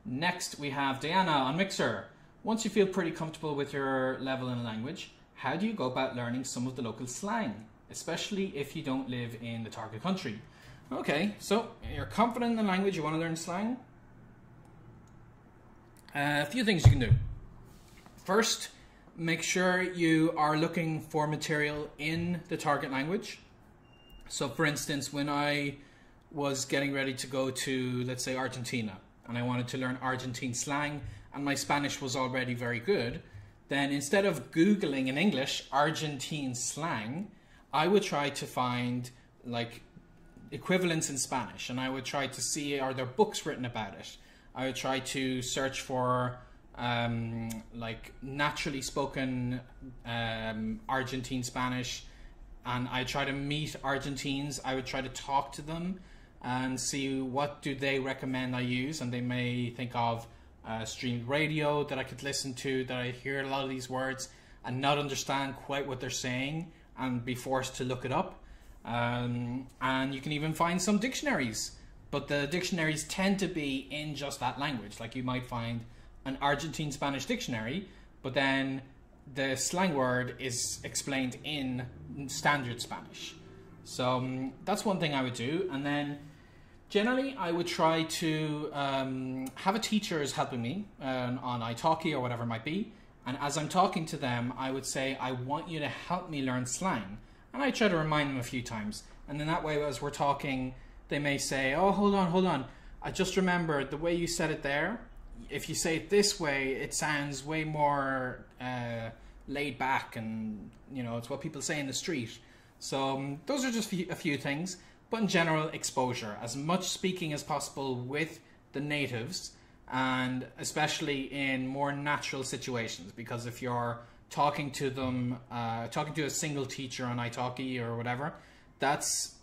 next we have Diana on Mixer. Once you feel pretty comfortable with your level in a language, how do you go about learning some of the local slang, especially if you don't live in the target country? Okay, so you're confident in the language, you want to learn slang? A few things you can do. First, make sure you are looking for material in the target language. So for instance, when I was getting ready to go to, let's say, Argentina, and I wanted to learn Argentine slang, and my Spanish was already very good, then instead of Googling in English Argentine slang, I would try to find like equivalents in Spanish, and I would try to see, are there books written about it? I would try to search for like naturally spoken Argentine Spanish, and I try to meet Argentines. I would try to talk to them and see what do they recommend I use, and they may think of streamed radio that I could listen to, that I hear a lot of these words and not understand quite what they're saying and be forced to look it up. And you can even find some dictionaries, but the dictionaries tend to be in just that language. Like you might find an Argentine Spanish dictionary, but then the slang word is explained in standard Spanish. So that's one thing I would do. And then generally I would try to have a teacher as helping me on italki or whatever it might be. And as I'm talking to them, I would say, I want you to help me learn slang. And I try to remind them a few times. And then that way, as we're talking, they may say, oh, hold on. I just remembered the way you said it there. If you say it this way, it sounds way more laid back, and you know, it's what people say in the street. So those are just a few things. But in general, exposure. As much speaking as possible with the natives, and especially in more natural situations. Because if you're talking to them, talking to a single teacher on italki or whatever, that's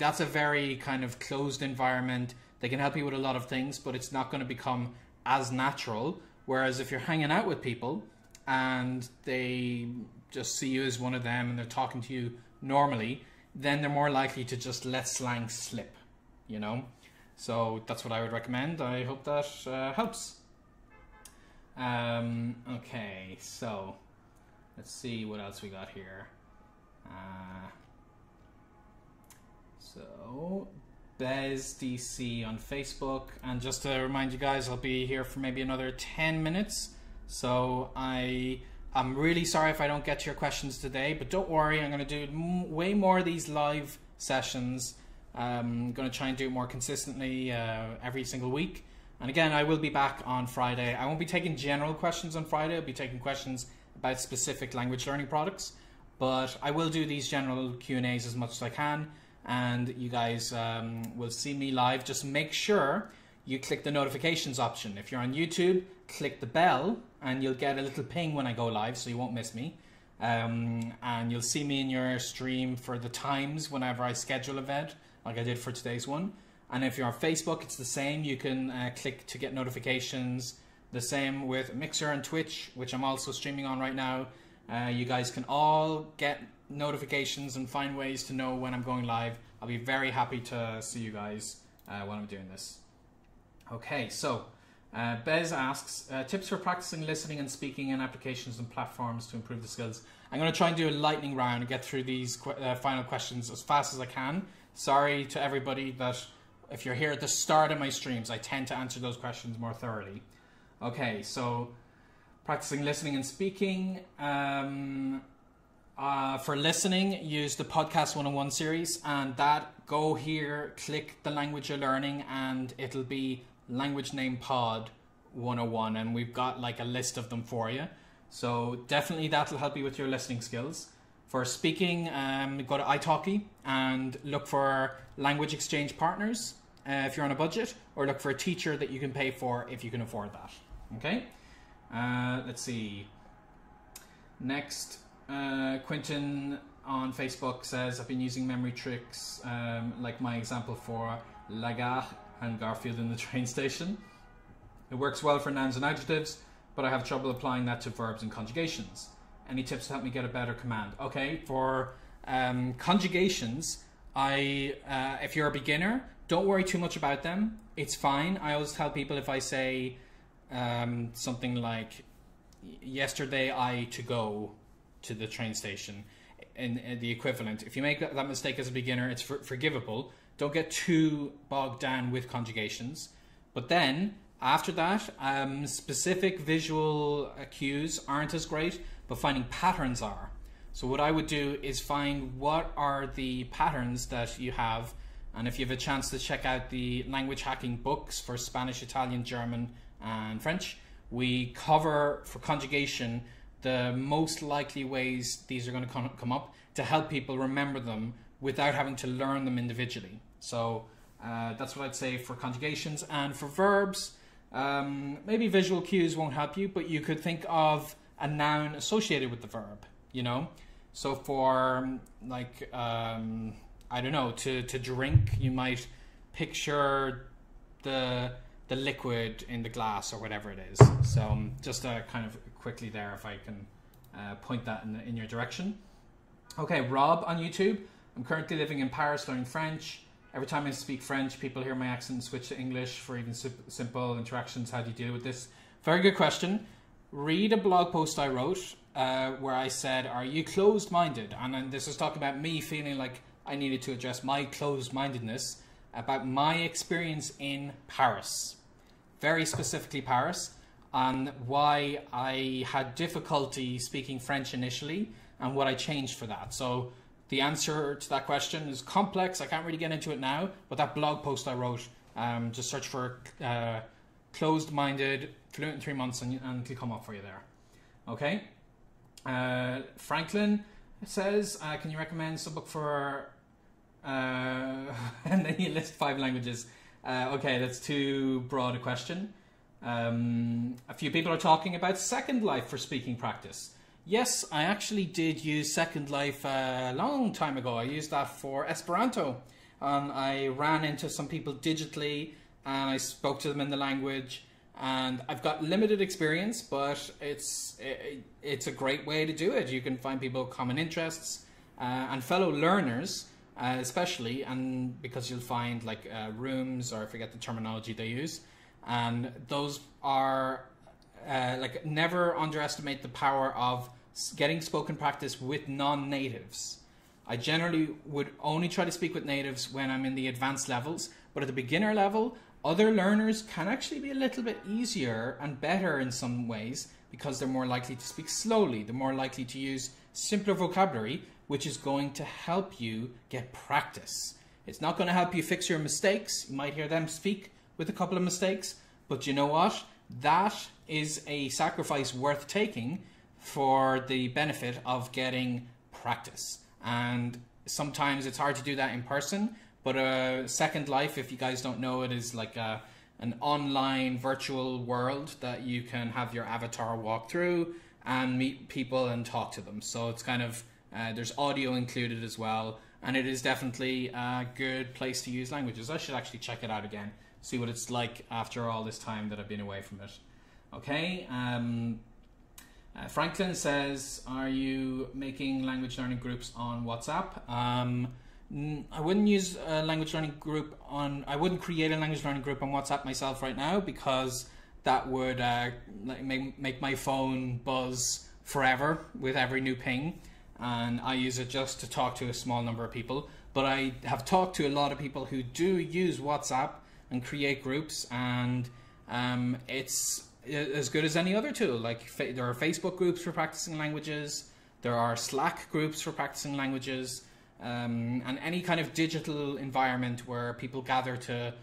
a very kind of closed environment. They can help you with a lot of things, but it's not going to become as natural. Whereas if you're hanging out with people and they just see you as one of them and they're talking to you normally, then they're more likely to just let slang slip, you know? So that's what I would recommend. I hope that helps. Okay, so let's see what else we got here. So Bez DC on Facebook, and just to remind you guys, I'll be here for maybe another 10 minutes. So I'm really sorry if I don't get to your questions today, but don't worry, I'm going to do way more of these live sessions. I'm going to try and do it more consistently every single week. And again, I will be back on Friday. I won't be taking general questions on Friday. I'll be taking questions about specific language learning products. But I will do these general Q&As as much as I can. And you guys will see me live. Just make sure you click the notifications option. If you're on YouTube, click the bell and you'll get a little ping when I go live, so you won't miss me. And you'll see me in your stream for the times whenever I schedule an event, like I did for today's one. And if you're on Facebook, it's the same. You can click to get notifications. The same with Mixer and Twitch, which I'm also streaming on right now. You guys can all get notifications and find ways to know when I'm going live. I'll be very happy to see you guys when I'm doing this. Okay, so Bez asks, tips for practicing listening and speaking in applications and platforms to improve the skills. I'm going to try and do a lightning round and get through these final questions as fast as I can. Sorry to everybody that if you're here at the start of my streams, I tend to answer those questions more thoroughly. Okay, so practicing listening and speaking. For listening, use the Podcast 101 series, and that, go here, click the language you're learning, and it'll be Language Name Pod 101, and we've got like a list of them for you. So definitely that'll help you with your listening skills. For speaking, go to italki and look for language exchange partners if you're on a budget, or look for a teacher that you can pay for if you can afford that. Okay, let's see. Next, Quentin on Facebook says, I've been using memory tricks like my example for la gare and Garfield in the train station. It works well for nouns and adjectives, but I have trouble applying that to verbs and conjugations. Any tips to help me get a better command? Okay, for conjugations, if you're a beginner, don't worry too much about them. It's fine. I always tell people if I say something like, yesterday I to go to the train station, in the equivalent. If you make that mistake as a beginner, it's forgivable. Don't get too bogged down with conjugations. But then, after that, specific visual cues aren't as great, but finding patterns are. So what I would do is find what are the patterns that you have, and if you have a chance to check out the language hacking books for Spanish, Italian, German, and French, we cover for conjugation the most likely ways these are going to come up to help people remember them without having to learn them individually. So that's what I'd say for conjugations. And for verbs, maybe visual cues won't help you, but you could think of a noun associated with the verb, you know? So for like, I don't know, to drink, you might picture the liquid in the glass or whatever it is. So just kind of quickly there, if I can point that in your direction. Okay, Rob on YouTube. I'm currently living in Paris learning French. Every time I speak French, people hear my accent and switch to English for even simple interactions. How do you deal with this? Very good question. Read a blog post I wrote where I said, are you closed-minded? And then this is talking about me feeling like I needed to address my closed-mindedness about my experience in Paris. Very specifically Paris, and why I had difficulty speaking French initially and what I changed for that. So the answer to that question is complex. I can't really get into it now, but that blog post I wrote, just search for closed-minded, fluent in 3 months, and it'll come up for you there. Okay. Franklin says, can you recommend some book for, and then you list 5 languages. Okay, that's too broad a question. A few people are talking about Second Life for speaking practice. Yes, I actually did use Second Life a long time ago. I used that for Esperanto. I ran into some people digitally and I spoke to them in the language. And I've got limited experience, but it's a great way to do it. You can find people with common interests and fellow learners, especially, and because you'll find like rooms, or I forget the terminology they use, and those are like, never underestimate the power of getting spoken practice with non-natives. I generally would only try to speak with natives when I'm in the advanced levels, but at the beginner level, other learners can actually be a little bit easier and better in some ways because they're more likely to speak slowly. They're more likely to use simpler vocabulary, which is going to help you get practice. It's not going to help you fix your mistakes. You might hear them speak with a couple of mistakes, but you know what? That is a sacrifice worth taking for the benefit of getting practice. And sometimes it's hard to do that in person, but Second Life, if you guys don't know, it is like an online virtual world that you can have your avatar walk through and meet people and talk to them. So it's kind of, there's audio included as well, and it is definitely a good place to use languages. I should actually check it out again, see what it's like after all this time that I've been away from it. Okay, Franklin says, are you making language learning groups on WhatsApp? I wouldn't use a language learning group on, I wouldn't create a language learning group on WhatsApp myself right now, because that would make my phone buzz forever with every new ping, and I use it just to talk to a small number of people. But I have talked to a lot of people who do use WhatsApp and create groups, and it's as good as any other tool. Like, there are Facebook groups for practicing languages, there are Slack groups for practicing languages, and any kind of digital environment where people gather to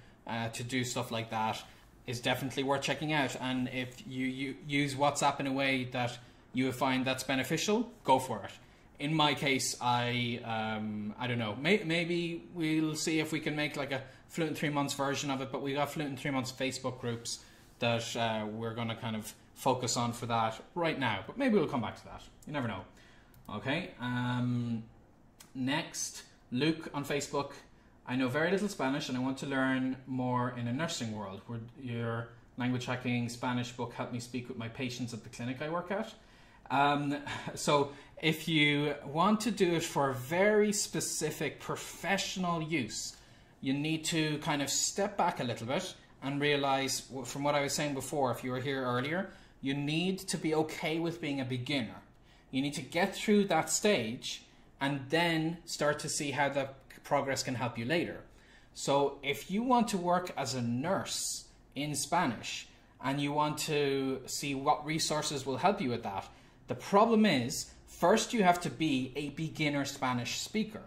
do stuff like that is definitely worth checking out. And if you use WhatsApp in a way that you find that's beneficial, go for it. In my case, I don't know, maybe we'll see if we can make like a Fluent in 3 months version of it, but we got Fluent in 3 months Facebook groups that we're going to kind of focus on for that right now, but maybe we'll come back to that. You never know. Okay, next, Luke on Facebook. I know very little Spanish and I want to learn more in a nursing world. Would your language hacking Spanish book helped me speak with my patients at the clinic I work at. So if you want to do it for very specific professional use, you need to kind of step back a little bit and realize, from what I was saying before, if you were here earlier, you need to be okay with being a beginner. You need to get through that stage and then start to see how the progress can help you later. So if you want to work as a nurse in Spanish and you want to see what resources will help you with that, the problem is, first you have to be a beginner Spanish speaker.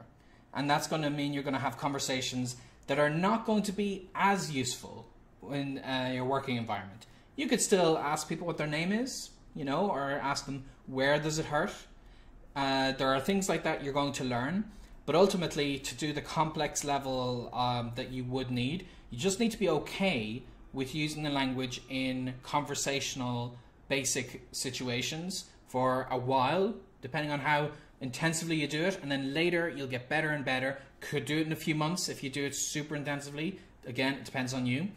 And that's going to mean you're going to have conversations that are not going to be as useful in your working environment. You could still ask people what their name is, you know, or ask them, where does it hurt? There are things like that you're going to learn. But ultimately, to do the complex level that you would need, you just need to be okay with using the language in conversational, basic situations for a while, depending on how intensively you do it, and then later you'll get better and better. Could do it in a few months if you do it super intensively. Again, it depends on you.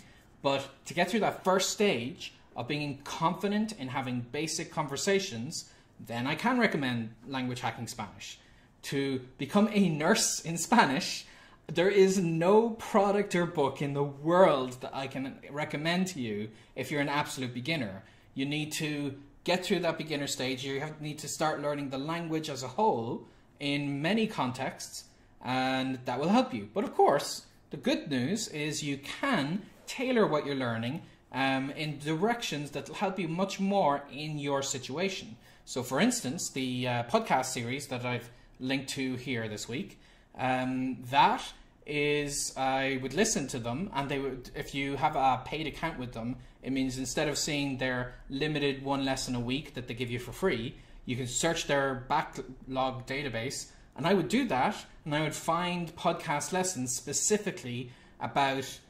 But to get through that first stage of being confident in having basic conversations, then I can recommend language hacking Spanish. To become a nurse in Spanish, there is no product or book in the world that I can recommend to you if you're an absolute beginner. You need to get through that beginner stage. You need to start learning the language as a whole in many contexts, and that will help you. But of course, the good news is you can tailor what you're learning in directions that will help you much more in your situation. So for instance, the podcast series that I've linked to here this week, that is, I would listen to them, and they would, if you have a paid account with them, it means instead of seeing their limited one lesson a week that they give you for free, you can search their backlog database, and I would do that, and I would find podcast lessons specifically about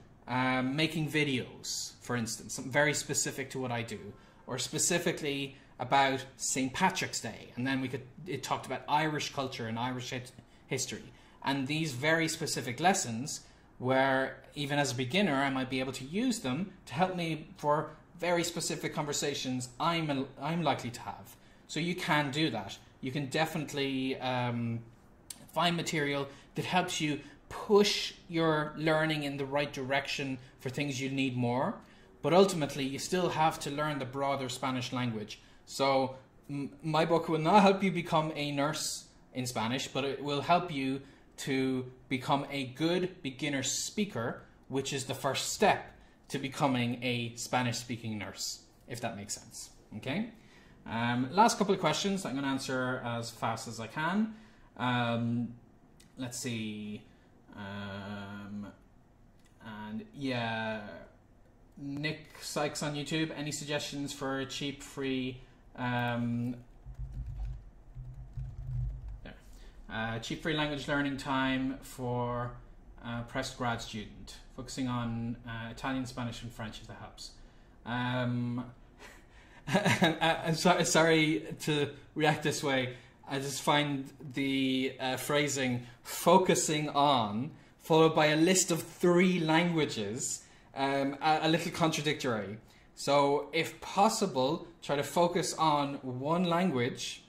making videos, for instance, something very specific to what I do, or specifically about St. Patrick's Day, and then it talked about Irish culture and Irish history. And these very specific lessons, where even as a beginner I might be able to use them to help me for very specific conversations I'm likely to have. So you can do that. You can definitely find material that helps you push your learning in the right direction for things you need more. But ultimately, you still have to learn the broader Spanish language. So my book will not help you become a nurse in Spanish, but it will help you to become a good beginner speaker, which is the first step to becoming a Spanish-speaking nurse, if that makes sense. Okay. Last couple of questions I'm going to answer as fast as I can. Let's see. And yeah, Nick Sykes on YouTube. Any suggestions for cheap, free, cheap free language learning time for pressed grad student, focusing on Italian, Spanish, and French, if that helps. I'm sorry to react this way. I just find the phrasing "focusing on" followed by a list of 3 languages a little contradictory. So if possible, try to focus on one language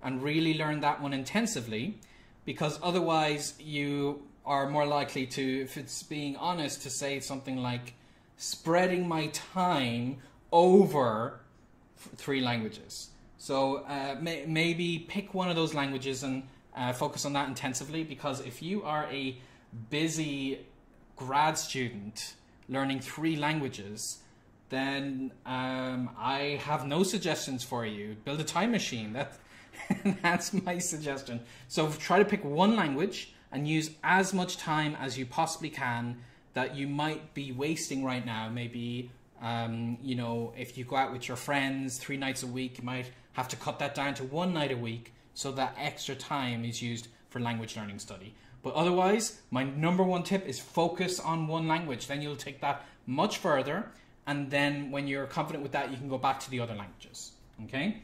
and really learn that one intensively, because otherwise you are more likely to, if it's being honest, to say something like spreading my time over 3 languages. So maybe pick one of those languages and focus on that intensively, because if you are a busy grad student learning 3 languages, then I have no suggestions for you. Build a time machine. That's my suggestion. So try to pick one language and use as much time as you possibly can that you might be wasting right now. Maybe, you know, if you go out with your friends 3 nights a week, you might have to cut that down to 1 night a week so that extra time is used for language learning study. But otherwise, my #1 tip is focus on one language. Then you'll take that much further. And then when you're confident with that, you can go back to the other languages. Okay?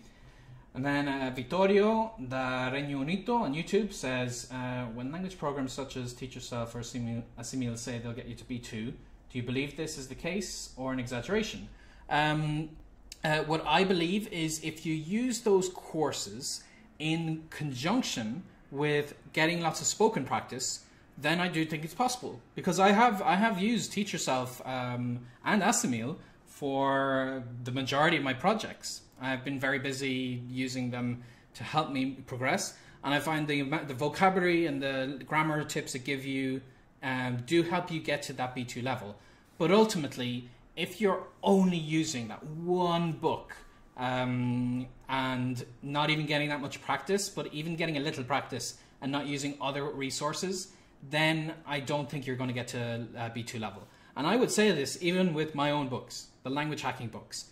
And then Vittorio da Regno Unito on YouTube says, when language programs such as Teach Yourself or Assimil say they'll get you to B2, do you believe this is the case or an exaggeration? What I believe is if you use those courses in conjunction with getting lots of spoken practice, then I do think it's possible. Because I have used Teach Yourself and Assimil for the majority of my projects. I've been very busy using them to help me progress, and I find the vocabulary and the grammar tips it give you do help you get to that B2 level. But ultimately, if you're only using that one book and not even getting that much practice, but even getting a little practice and not using other resources, then I don't think you're going to get to B2 level. And I would say this even with my own books, the language hacking books.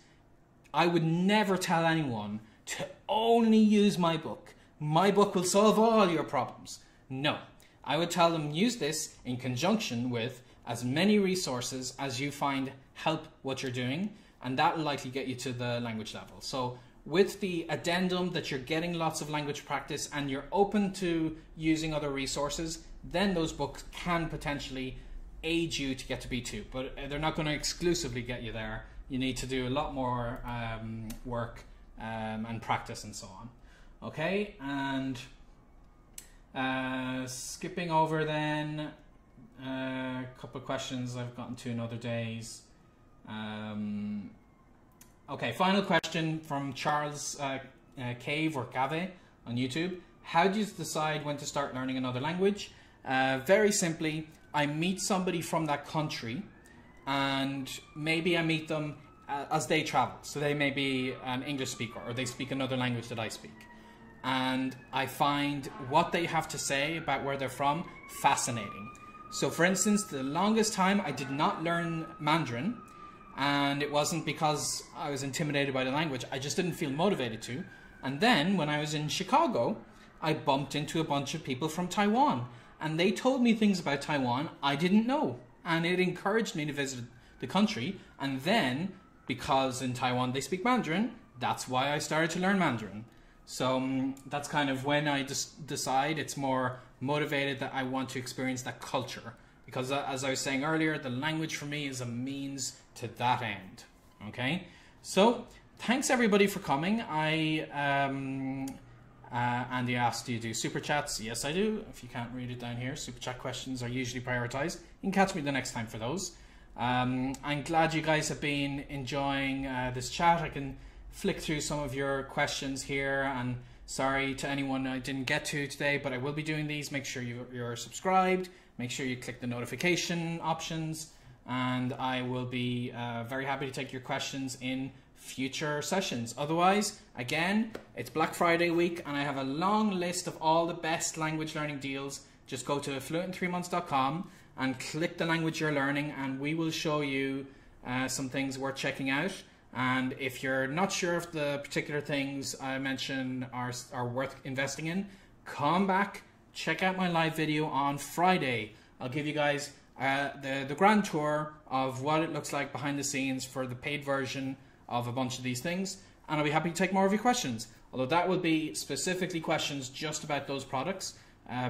I would never tell anyone to only use my book. My book will solve all your problems. No, I would tell them use this in conjunction with as many resources as you find help what you're doing, and that will likely get you to the language level. So with the addendum that you're getting lots of language practice and you're open to using other resources, then those books can potentially aid you to get to B2, but they're not going to exclusively get you there. You need to do a lot more work and practice and so on. Okay, and skipping over then a couple of questions I've gotten to in other days. Okay, final question from Charles Cave or Cave on YouTube. How do you decide when to start learning another language? Very simply, I meet somebody from that country, and maybe I meet them as they travel. So they may be an English speaker, or they speak another language that I speak. And I find what they have to say about where they're from fascinating. So for instance, the longest time I did not learn Mandarin, and it wasn't because I was intimidated by the language, I just didn't feel motivated to. And then when I was in Chicago, I bumped into a bunch of people from Taiwan, and they told me things about Taiwan I didn't know, and it encouraged me to visit the country. And then, because in Taiwan they speak Mandarin, that's why I started to learn Mandarin. So that's kind of when I decide it's more motivated that I want to experience that culture. Because as I was saying earlier, the language for me is a means to that end. Okay? So, thanks everybody for coming. Andy asked, do you do super chats? Yes, I do. If you can't read it down here, super chat questions are usually prioritized. You can catch me the next time for those. I'm glad you guys have been enjoying this chat. I can flick through some of your questions here, and sorry to anyone I didn't get to today, but I will be doing these. Make sure you're subscribed. Make sure you click the notification options, and I will be very happy to take your questions in future sessions. Otherwise, again, it's Black Friday week, and I have a long list of all the best language learning deals. Just go to fluentin3months.com and click the language you're learning, and we will show you some things worth checking out. And if you're not sure if the particular things I mentioned are worth investing in, come back, check out my live video on Friday. I'll give you guys the grand tour of what it looks like behind the scenes for the paid version of a bunch of these things, and I'll be happy to take more of your questions. Although that will be specifically questions just about those products,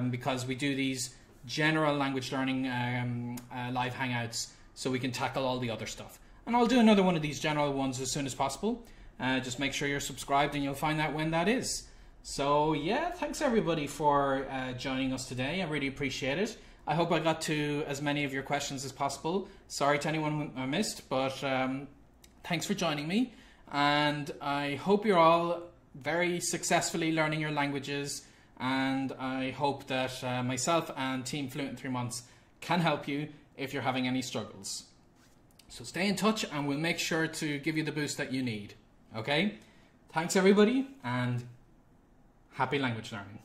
because we do these general language learning live hangouts, so we can tackle all the other stuff. And I'll do another one of these general ones as soon as possible. Just make sure you're subscribed, and you'll find out when that is. So yeah, thanks everybody for joining us today. I really appreciate it. I hope I got to as many of your questions as possible. Sorry to anyone I missed, but thanks for joining me. And I hope you're all very successfully learning your languages. And I hope that myself and Team Fluent in 3 Months can help you if you're having any struggles. So stay in touch, and we'll make sure to give you the boost that you need. Okay? Thanks everybody, and happy language learning.